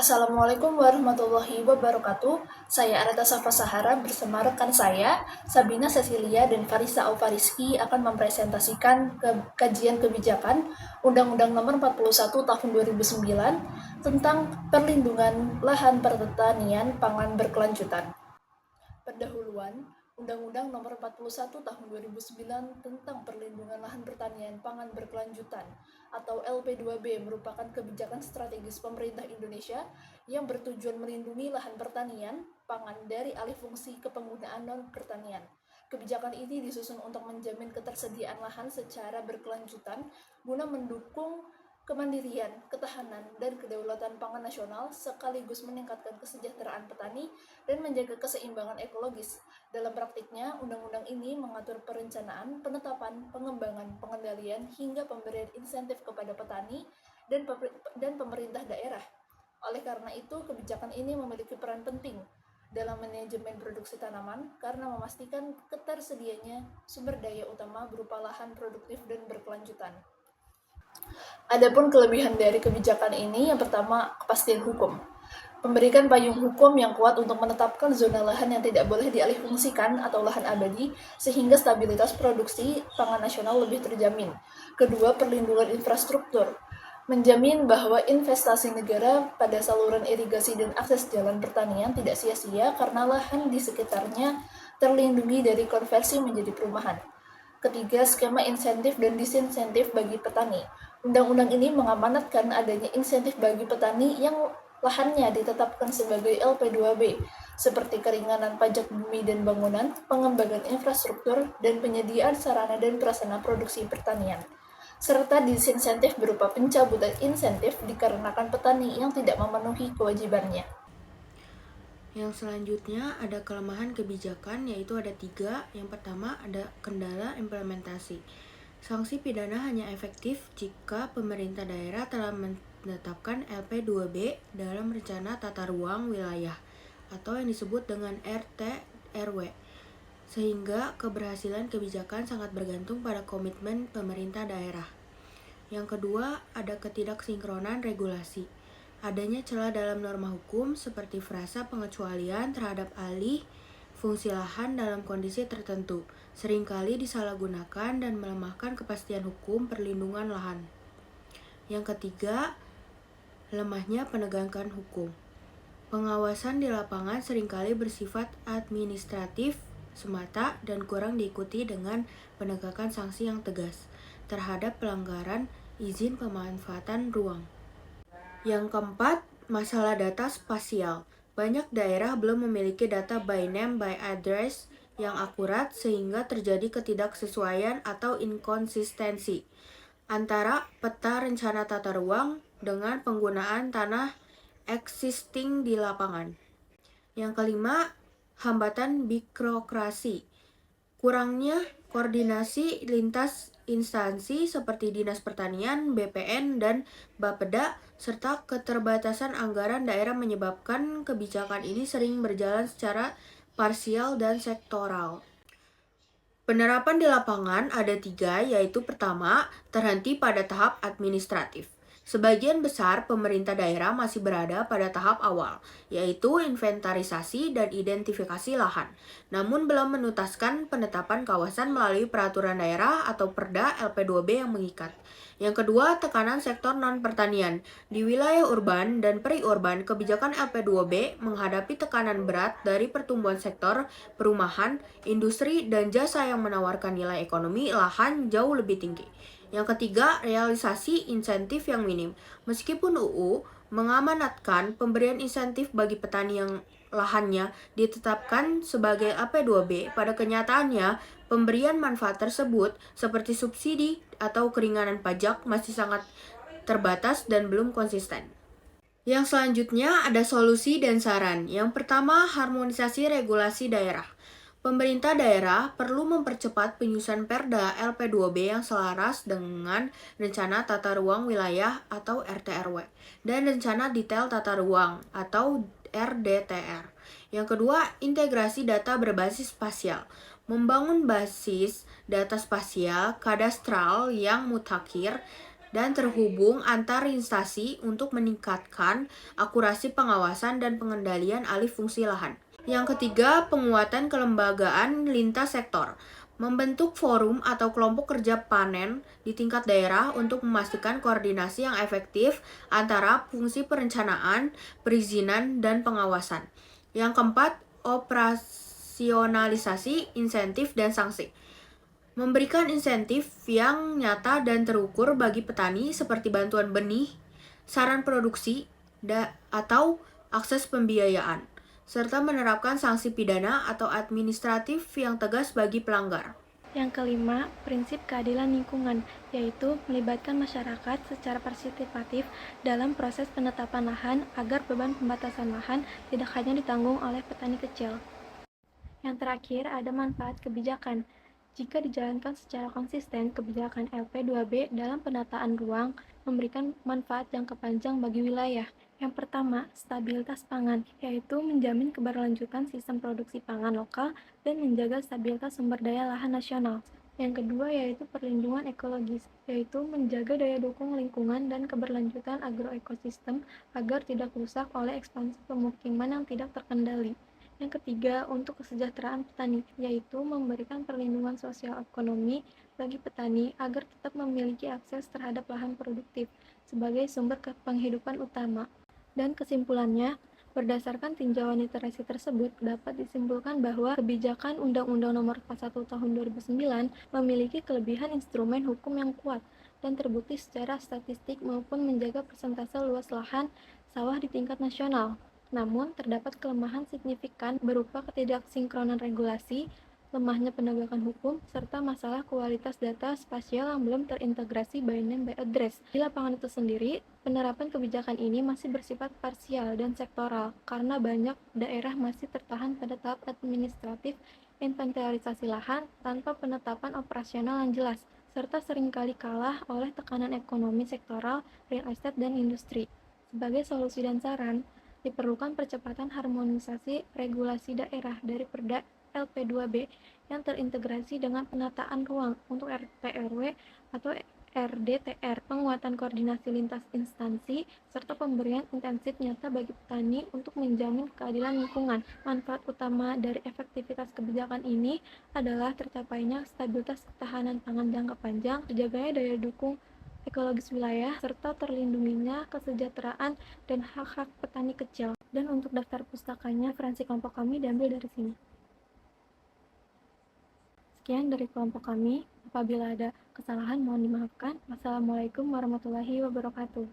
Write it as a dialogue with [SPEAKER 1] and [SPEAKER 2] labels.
[SPEAKER 1] Assalamualaikum warahmatullahi wabarakatuh. Saya Areta Safa Sahara bersama rekan saya, Sabina Cecilia dan Farisa Alfariski akan mempresentasikan kajian kebijakan Undang-Undang Nomor 41 Tahun 2009 tentang perlindungan lahan pertanian pangan berkelanjutan. Pendahuluan, Undang-Undang Nomor 41 Tahun 2009 tentang Perlindungan Lahan Pertanian Pangan Berkelanjutan atau LP2B merupakan kebijakan strategis pemerintah Indonesia yang bertujuan melindungi lahan pertanian pangan dari alih fungsi ke penggunaan non-pertanian. Kebijakan ini disusun untuk menjamin ketersediaan lahan secara berkelanjutan guna mendukung kemandirian, ketahanan, dan kedaulatan pangan nasional sekaligus meningkatkan kesejahteraan petani dan menjaga keseimbangan ekologis. Dalam praktiknya, undang-undang ini mengatur perencanaan, penetapan, pengembangan, pengendalian, hingga pemberian insentif kepada petani dan pemerintah daerah. Oleh karena itu, kebijakan ini memiliki peran penting dalam manajemen produksi tanaman karena memastikan ketersediaannya sumber daya utama berupa lahan produktif dan berkelanjutan. Adapun kelebihan dari kebijakan ini, yang pertama, kepastian hukum. Memberikan payung hukum yang kuat untuk menetapkan zona lahan yang tidak boleh dialihfungsikan atau lahan abadi, sehingga stabilitas produksi pangan nasional lebih terjamin. Kedua, perlindungan infrastruktur. Menjamin bahwa investasi negara pada saluran irigasi dan akses jalan pertanian tidak sia-sia karena lahan di sekitarnya terlindungi dari konversi menjadi perumahan. Ketiga, skema insentif dan disinsentif bagi petani. Undang-undang ini mengamanatkan adanya insentif bagi petani yang lahannya ditetapkan sebagai LP2B, seperti keringanan pajak bumi dan bangunan, pengembangan infrastruktur, dan penyediaan sarana dan prasarana produksi pertanian, serta disinsentif berupa pencabutan insentif dikarenakan petani yang tidak memenuhi kewajibannya.
[SPEAKER 2] Yang selanjutnya ada kelemahan kebijakan, yaitu ada 3. Yang pertama ada kendala implementasi. Sanksi pidana hanya efektif jika pemerintah daerah telah menetapkan LP2B dalam rencana tata ruang wilayah atau yang disebut dengan RT/RW, sehingga keberhasilan kebijakan sangat bergantung pada komitmen pemerintah daerah. Yang kedua ada ketidaksinkronan regulasi. Adanya celah dalam norma hukum seperti frasa pengecualian terhadap alih fungsi lahan dalam kondisi tertentu seringkali disalahgunakan dan melemahkan kepastian hukum perlindungan lahan. Yang ketiga, lemahnya penegakan hukum. Pengawasan di lapangan seringkali bersifat administratif semata dan kurang diikuti dengan penegakan sanksi yang tegas terhadap pelanggaran izin pemanfaatan ruang. Yang keempat, masalah data spasial. Banyak daerah belum memiliki data by name by address yang akurat sehingga terjadi ketidaksesuaian atau inkonsistensi antara peta rencana tata ruang dengan penggunaan tanah existing di lapangan. Yang kelima, hambatan birokrasi. Kurangnya koordinasi lintas instansi seperti Dinas Pertanian, BPN, dan Bapeda, serta keterbatasan anggaran daerah menyebabkan kebijakan ini sering berjalan secara parsial dan sektoral. Penerapan di lapangan ada 3, yaitu pertama, terhenti pada tahap administratif. Sebagian besar pemerintah daerah masih berada pada tahap awal, yaitu inventarisasi dan identifikasi lahan, namun belum menuntaskan penetapan kawasan melalui peraturan daerah atau Perda LP2B yang mengikat. Yang kedua, tekanan sektor non-pertanian. Di wilayah urban dan periurban, kebijakan LP2B menghadapi tekanan berat dari pertumbuhan sektor perumahan, industri, dan jasa yang menawarkan nilai ekonomi lahan jauh lebih tinggi. Yang ketiga, realisasi insentif yang minim. Meskipun UU mengamanatkan pemberian insentif bagi petani yang lahannya ditetapkan sebagai AP2B, pada kenyataannya pemberian manfaat tersebut seperti subsidi atau keringanan pajak masih sangat terbatas dan belum konsisten. Yang selanjutnya ada solusi dan saran. Yang pertama, harmonisasi regulasi daerah. Pemerintah daerah perlu mempercepat penyusunan Perda LP2B yang selaras dengan Rencana Tata Ruang Wilayah atau RT/RW dan Rencana Detail Tata Ruang atau RDTR. Yang kedua, integrasi data berbasis spasial. Membangun basis data spasial kadastral yang mutakhir dan terhubung antar instansi untuk meningkatkan akurasi pengawasan dan pengendalian alih fungsi lahan. Yang ketiga, penguatan kelembagaan lintas sektor. Membentuk forum atau kelompok kerja panen di tingkat daerah untuk memastikan koordinasi yang efektif antara fungsi perencanaan, perizinan, dan pengawasan. Yang keempat, operasionalisasi insentif dan sanksi. Memberikan insentif yang nyata dan terukur bagi petani seperti bantuan benih, saran produksi, atau akses pembiayaan, serta menerapkan sanksi pidana atau administratif yang tegas bagi pelanggar.
[SPEAKER 3] Yang kelima, prinsip keadilan lingkungan, yaitu melibatkan masyarakat secara partisipatif dalam proses penetapan lahan agar beban pembatasan lahan tidak hanya ditanggung oleh petani kecil. Yang terakhir, ada manfaat kebijakan. Jika dijalankan secara konsisten, kebijakan LP2B dalam penataan ruang memberikan manfaat jangka panjang bagi wilayah. Yang pertama, stabilitas pangan, yaitu menjamin keberlanjutan sistem produksi pangan lokal dan menjaga stabilitas sumber daya lahan nasional. Yang kedua yaitu perlindungan ekologis, yaitu menjaga daya dukung lingkungan dan keberlanjutan agroekosistem agar tidak rusak oleh ekspansi pemukiman yang tidak terkendali. Yang ketiga, untuk kesejahteraan petani, yaitu memberikan perlindungan sosial ekonomi bagi petani agar tetap memiliki akses terhadap lahan produktif sebagai sumber penghidupan utama. Dan kesimpulannya, berdasarkan tinjauan literasi tersebut, dapat disimpulkan bahwa kebijakan Undang-Undang Nomor 41 Tahun 2009 memiliki kelebihan instrumen hukum yang kuat dan terbukti secara statistik maupun menjaga persentase luas lahan sawah di tingkat nasional. Namun, terdapat kelemahan signifikan berupa ketidaksinkronan regulasi, lemahnya penegakan hukum, serta masalah kualitas data spasial yang belum terintegrasi by name by address. Di lapangan itu sendiri, penerapan kebijakan ini masih bersifat parsial dan sektoral karena banyak daerah masih tertahan pada tahap administratif inventarisasi lahan tanpa penetapan operasional yang jelas, serta seringkali kalah oleh tekanan ekonomi sektoral, real estate, dan industri. Sebagai solusi dan saran, diperlukan percepatan harmonisasi regulasi daerah dari Perda LP2B yang terintegrasi dengan penataan ruang untuk RT/RW atau RDTR, penguatan koordinasi lintas instansi, serta pemberian intensif nyata bagi petani untuk menjamin keadilan lingkungan. Manfaat utama dari efektivitas kebijakan ini adalah tercapainya stabilitas ketahanan pangan jangka panjang, terjaganya daya dukung ekologis wilayah, serta terlindunginya kesejahteraan dan hak-hak petani kecil. Dan untuk daftar pustakanya, referensi kelompok kami diambil dari sini. Sekian dari kelompok kami. Apabila ada kesalahan, mohon dimaafkan. Wassalamualaikum warahmatullahi wabarakatuh.